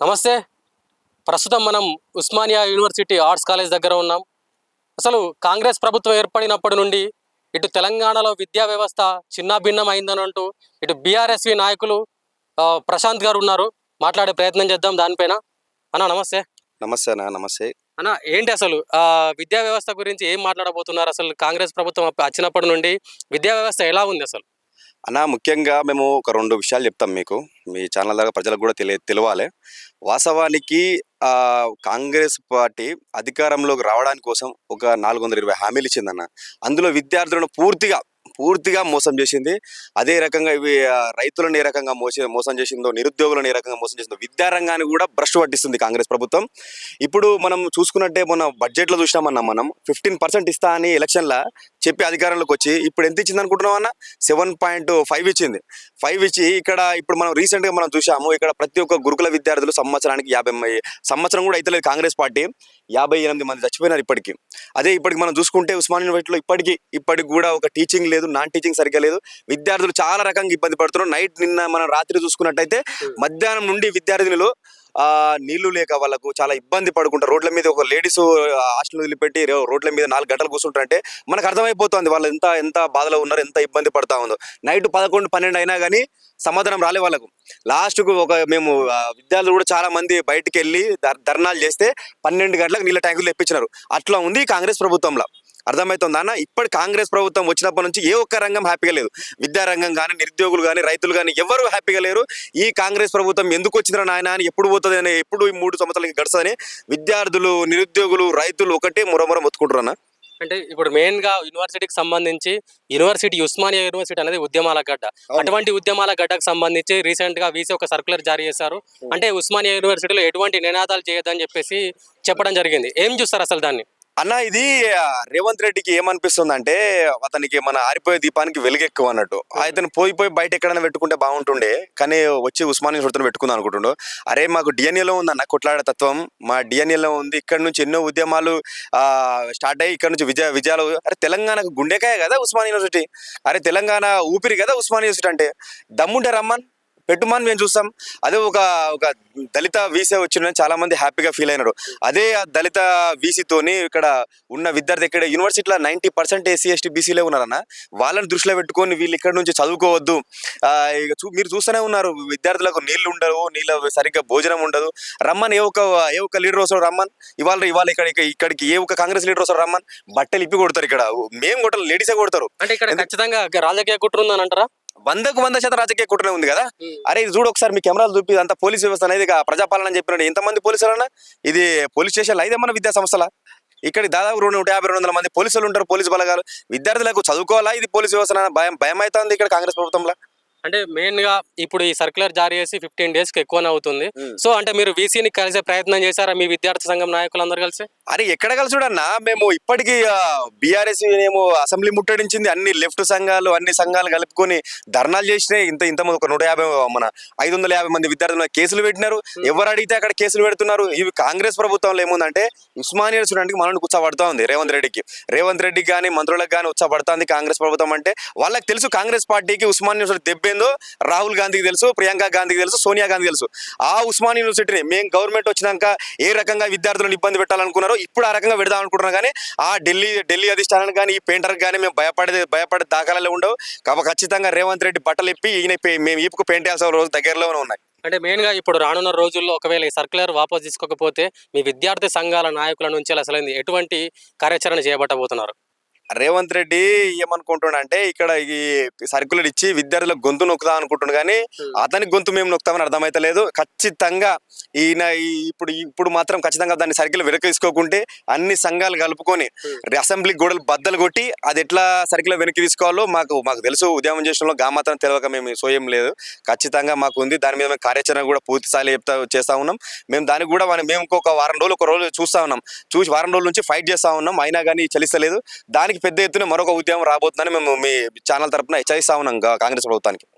నమస్తే. ప్రస్తుతం మనం ఉస్మానియా యూనివర్సిటీ ఆర్ట్స్ కాలేజ్ దగ్గర ఉన్నాం. అసలు కాంగ్రెస్ ప్రభుత్వం ఏర్పడినప్పటి నుండి ఇటు తెలంగాణలో విద్యా వ్యవస్థ చిన్నాభిన్నం అయిందని అంటూ ఇటు బీఆర్ఎస్వి నాయకులు ప్రశాంత్ గారు ఉన్నారు. మాట్లాడే ప్రయత్నం చేద్దాం దానిపైన. అన్న నమస్తే. నమస్తే అన్న. నమస్తే అన్న, ఏంటి అసలు విద్యా వ్యవస్థ గురించి ఏం మాట్లాడబోతున్నారు? అసలు కాంగ్రెస్ ప్రభుత్వం వచ్చినప్పటి నుండి విద్యా వ్యవస్థ ఎలా ఉంది అసలు? అన్న, ముఖ్యంగా మేము ఒక 2 విషయాలు చెప్తాం మీకు. మీ ఛానల్ ద్వారా ప్రజలకు కూడా తెలవాలి. వాస్తవానికి కాంగ్రెస్ పార్టీ అధికారంలోకి రావడానికి కోసం ఒక 420 హామీలు ఇచ్చిందన్న. అందులో విద్యార్థులను పూర్తిగా మోసం చేసింది. అదే రకంగా ఇవి రైతులను ఏ రకంగా మోసం చేసిందో, నిరుద్యోగులను ఏ రకంగా మోసం చేసిందో, విద్యారంగాన్ని కూడా భ్రష్టు పట్టిస్తుంది కాంగ్రెస్ ప్రభుత్వం. ఇప్పుడు మనం చూసుకున్నట్టే మొన్న బడ్జెట్లో చూసినామన్నా, మనం 15% ఇస్తా అని ఎలక్షన్ల చెప్పి అధికారంలోకి వచ్చి ఇప్పుడు ఎంత ఇచ్చింది అనుకుంటున్నాం అన్న? 7.5 ఇచ్చింది. 5 ఇచ్చి ఇక్కడ ఇప్పుడు మనం రీసెంట్గా మనం చూసాము, ఇక్కడ ప్రతి ఒక్క గురుకుల విద్యార్థులు సంవత్సరానికి 50 సంవత్సరం కూడా అయితే కాంగ్రెస్ పార్టీ 58 మంది చచ్చిపోయినారు ఇప్పటికీ. అదే ఇప్పటికి మనం చూసుకుంటే ఉస్మానియా యూనివర్సిటీలో ఇప్పటికి కూడా ఒక టీచింగ్ లేదు, నాన్ టీచింగ్ సరిగ్గా లేదు. విద్యార్థులు చాలా రకంగా ఇబ్బంది పడుతున్నారు. నిన్న మనం రాత్రి చూసుకున్నట్టయితే మధ్యాహ్నం నుండి విద్యార్థినులు నీళ్లు లేక వాళ్ళకు చాలా ఇబ్బంది పడుకుంటారు. రోడ్ల మీద ఒక లేడీస్ హాస్టల్ వదిలిపెట్టి రోడ్ల మీద 4 గంటలు కూర్చుంటారంటే మనకు అర్థమైపోతుంది వాళ్ళు ఎంత బాధలో ఉన్నారు, ఎంత ఇబ్బంది పడతా ఉందో. నైట్ 11-12 అయినా కానీ సమాధానం రాలే వాళ్ళకు. లాస్ట్కు మేము విద్యార్థులు కూడా చాలా మంది బయటికి వెళ్ళి ధర్నాలు చేస్తే 12 గంటలకు నీళ్ళ ట్యాంకులు తెప్పించినారు. అట్లా ఉంది కాంగ్రెస్ ప్రభుత్వంలో. అర్థమవుతుంది అన్న. ఇప్పటి కాంగ్రెస్ ప్రభుత్వం వచ్చినప్పటి నుంచి ఏ ఒక్క రంగం హ్యాపీగా లేదు. విద్యారంగం కానీ, నిరుద్యోగులు కానీ, రైతులు కానీ ఎవరు హ్యాపీగా లేరు. ఈ కాంగ్రెస్ ప్రభుత్వం ఎందుకు వచ్చిందిరా నాయన అని, ఎప్పుడు పోతుంది అని, ఎప్పుడు ఈ 3 సంవత్సరాలకి గడుస్తుందని విద్యార్థులు, నిరుద్యోగులు, రైతులు ఒకటే మురముర మొత్తుకుంటారు అన్న. అంటే ఇప్పుడు మెయిన్ గా యూనివర్సిటీకి సంబంధించి ఉస్మానియా యూనివర్సిటీ అనేది ఉద్యమాల గడ్డ. అటువంటి ఉద్యమాల గడ్డకు సంబంధించి రీసెంట్ గా వీసీ ఒక సర్క్యులర్ జారీ చేశారు. అంటే ఉస్మానియా యూనివర్సిటీలో ఎటువంటి నినాదాలు చేయొద్దని చెప్పేసి చెప్పడం జరిగింది. ఏం చూస్తారు అసలు దాన్ని? అన్న, ఇది రేవంత్ రెడ్డికి ఏమనిపిస్తుంది అంటే, అతనికి మన ఆరిపోయే దీపానికి వెలుగెక్కువ అన్నట్టు. అతను పోయి బయట ఎక్కడైనా పెట్టుకుంటే బాగుంటుండే, కానీ వచ్చి ఉస్మానియా యూనివర్సిటీలో పెట్టుకుందాం అనుకుంటుండో. అరే, మాకు డిఎన్ఏలో ఉంది అన్న కొట్లాడే తత్వం, మా డిఎన్ఏలో ఉంది. ఇక్కడ నుంచి ఎన్నో ఉద్యమాలు స్టార్ట్ అయ్యి ఇక్కడ నుంచి విజయాలు. అరే, తెలంగాణకు గుండెకాయ కదా ఉస్మానియా యూనివర్సిటీ. అరే, తెలంగాణ ఊపిరి కదా ఉస్మానియా యూనివర్సిటీ అంటే. దమ్ముంటే రమ్మన్ పెట్టుమని మేము చూస్తాం. అదే ఒక దళిత వీసీ వచ్చిన చాలా మంది హ్యాపీగా ఫీల్ అయినారు. అదే ఆ దళిత వీసీతోని ఇక్కడ ఉన్న విద్యార్థి, ఇక్కడ యూనివర్సిటీలో 90% ఎస్సీ ఎస్టీ బీసీలే ఉన్నారన్న. వాళ్ళని దృష్టిలో పెట్టుకొని వీళ్ళు ఇక్కడ నుంచి చదువుకోవద్దు. మీరు చూస్తూనే ఉన్నారు, విద్యార్థులకు నీళ్లు ఉండవు, సరిగ్గా భోజనం ఉండదు. రమ్మని ఏ ఒక్క లీడర్ వస్తాడు రమ్మన్. ఇవాళ ఇక్కడికి ఏ ఒక్క కాంగ్రెస్ లీడర్ వస్తాడు రమ్మన్. బట్టలు ఇప్పి కొడతారు. ఇక్కడ మేము కొట్టాలి, లేడీసే కొడతారు. అంటే ఇక్కడ ఖచ్చితంగా రాజకీయ కుట్ర ఉందని అంటారా? 100% రాజకీయ కుట్రనే ఉంది కదా. అరే, ఇది చూడు ఒకసారి, మీ కెమెరాలు చూపి. అంత పోలీస్ వ్యవస్థ అనేది ప్రజాపాలన అని చెప్పినాడు. ఎంతమంది పోలీసులు అన్నా? ఇది పోలీస్ స్టేషన్లు అయితే మన విద్యా సంస్థల. ఇక్కడ దాదాపు 150-200 మంది పోలీసులు ఉంటారు, పోలీసు బలగాలు. విద్యార్థులకు చదువుకోవాలా, ఇది పోలీసు వ్యవస్థ భయం అవుతుంది ఇక్కడ కాంగ్రెస్ ప్రభుత్వంలో. అంటే మెయిన్ గా ఇప్పుడు ఈ సర్క్యులర్ జారీ చేసి 15 డేస్ కి ఎక్కువనే అవుతుంది. సో అంటే మీరు వీసీని కలిసే ప్రయత్నం చేశారా మీ విద్యార్థి సంఘం నాయకులందరూ కలిసి? అరే, ఎక్కడ కలిసిడన్నా, మేము ఇప్పటికీ బీఆర్ఎస్ ఏమో అసెంబ్లీ ముట్టడించింది. అన్ని లెఫ్ట్ సంఘాలు, అన్ని సంఘాలు కలుపుకొని ధర్నాలు చేసినాయి. ఇంతమంది ఒక 550 మంది విద్యార్థులు కేసులు పెట్టినారు. ఎవరు అడిగితే అక్కడ కేసులు పెడుతున్నారు. ఇవి కాంగ్రెస్ ప్రభుత్వంలో ఏముందంటే ఉస్మానియా స్టూడెంట్కి మనల్ని కూర్చోబడతా ఉంది రేవంత్ రెడ్డికి కానీ, మంత్రులకు కానీ ఉత్సాహపడుతుంది కాంగ్రెస్ ప్రభుత్వం అంటే. వాళ్ళకి తెలుసు కాంగ్రెస్ పార్టీకి ఉస్మానియా దెబ్బేందో. రాహుల్ గాంధీకి తెలుసు, ప్రియాంక గాంధీకి తెలుసు, సోనియా గాంధీ తెలుసు. ఆ ఉస్మానియా యూనివర్సిటీని మేము గవర్నమెంట్ వచ్చినాక ఏ రకంగా విద్యార్థులను ఇబ్బంది పెట్టాలనుకున్నారో ఇప్పుడు ఆ రకంగా పెడదాం అనుకుంటున్నాం. కానీ ఆ ఢిల్లీ అధిష్టానానికి కానీ, ఈ పెయింటర్కి కానీ మేము భయపడే దాఖలాలు ఉండవు. కాబట్టి ఖచ్చితంగా రేవంత్ రెడ్డి బట్టలు ఇప్పి మేము ఈపుకు పెయింట్ వేయాల్సిన రోజు దగ్గరలోనే ఉన్నాయి. అంటే మెయిన్ గా ఇప్పుడు రానున్న రోజుల్లో ఒకవేళ ఈ సర్క్యులర్ వాపసు తీసుకోకపోతే మీ విద్యార్థి సంఘాల నాయకుల నుంచి అసలు ఎటువంటి కార్యాచరణ చేయబట్టబోతున్నారు? రేవంత్ రెడ్డి ఏమనుకుంటున్నాడంటే, ఇక్కడ ఈ సర్కులర్ ఇచ్చి విద్యార్థులకు గొంతు నొక్కుదాం అనుకుంటున్నాడు. కానీ అతని గొంతు మేము నొక్కుతామని అర్థమైతలేదు. ఖచ్చితంగా ఈయన ఇప్పుడు మాత్రం ఖచ్చితంగా దాన్ని సర్కిల్ వెనక్కి తీసుకోకుంటే అన్ని సంఘాలు కలుపుకొని అసెంబ్లీ గోడలు బద్దలు కొట్టి అది ఎట్లా సర్కిల్ వెనక్కి తీసుకోవాలో మాకు తెలుసు. ఉద్యమం చేసడంలో మాత్రం తెలియక మేము సోయం లేదు. ఖచ్చితంగా మాకు ఉంది. దాని మీద మేము కార్యాచరణ కూడా పూర్తి స్థాయిలో చేస్తా ఉన్నాం. మేము దానికి కూడా మేము ఇంకొక ఒక రోజు చూస్తా ఉన్నాం. వారం రోజుల నుంచి ఫైట్ చేస్తా ఉన్నాం. అయినా కానీ చలిస్తలేదు. దానికి పెద్ద ఎత్తున మరొక ఉద్యమం రాబోతుందని మేము మీ ఛానల్ తరఫున హెచ్చరిస్తా ఉన్నాం కాంగ్రెస్ ప్రభుత్వానికి.